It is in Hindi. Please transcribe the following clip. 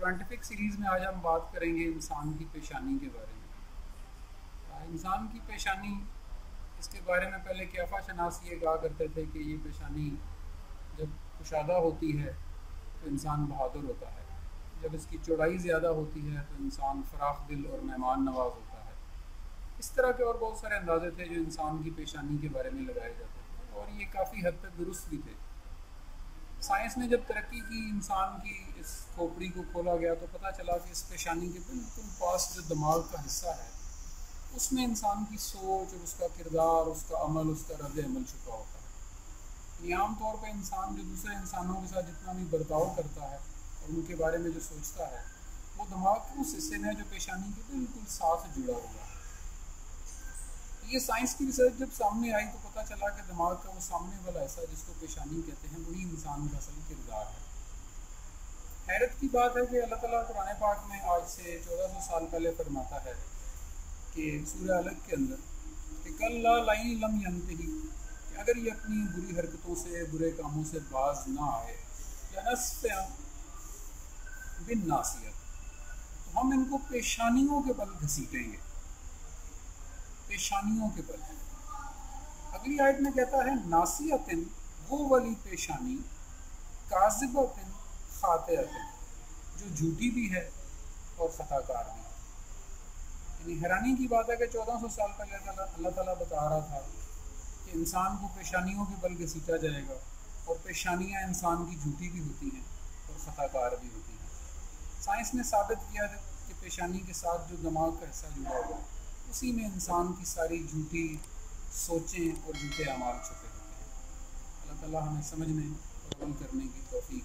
क्वांटिफिक सीरीज़ में आज हम बात करेंगे इंसान की पेशानी के बारे में। इंसान की पेशानी, इसके बारे में पहले क़याफ़ा शनास ये कहा करते थे कि ये पेशानी जब कुशादा होती है तो इंसान बहादुर होता है, जब इसकी चौड़ाई ज़्यादा होती है तो इंसान फ़राख दिल और मेहमान नवाज होता है। इस तरह के और बहुत सारे अंदाज़े थे जो इंसान की पेशानी के बारे में लगाए जाते थे और ये काफ़ी हद तक दुरुस्त भी थे। साइंस ने जब तरक्की की, इंसान की इस खोपड़ी को खोला गया तो पता चला कि इस पेशानी के बिल्कुल पास जो दिमाग का हिस्सा है उसमें इंसान की सोच और उसका किरदार, उसका अमल, उसका रद्द अमल छुपा होता है। आम तौर पर इंसान जो दूसरे इंसानों के साथ जितना भी बर्ताव करता है और उनके बारे में जो सोचता है वो दिमाग के उस हिस्से में जो पेशानी के बिल्कुल साथ जुड़ा हुआ है। ये साइंस की रिसर्च जब सामने आई तो पता चला कि दिमाग का वो सामने वाला हिस्सा जिसको पेशानी कहते हैं वही इंसान का असल किरदार है। हैरत की बात है कि अल्लाह ताला कुरान पाक में आज से 1400 साल पहले फरमाता है कि सूरह अलग के अंदर कि कल्ला लाइन लम यंतही, कि अगर ये अपनी बुरी हरकतों से, बुरे कामों से बाज ना आए, लनस्फ़ा बिन नासियत, तो हम इनको पेशानियों के बल घसीटेंगे, पेशानियों के बल। अगली आयत में कहता है नासियतिन, वो वाली पेशानी, काज़िबतिन खातिअतिन, जो झूठी भी है और ख़ताकार भी है। यानी हैरानी की बात है कि 1400 साल पहले अल्लाह ताला बता रहा था कि इंसान को पेशानियों के बल घसीटा जाएगा और पेशानियाँ इंसान की झूठी भी होती हैं और ख़ताकार भी होती हैं। साइंस ने साबित किया है कि पेशानी के साथ जो दिमाग का हिस्सा जुड़ा हुआ है उसी में इंसान की सारी झूठी सोचें और झूठे अमाल छुपे होते हैं। अल्लाह ताला हमें समझने और अमल करने की तौफीक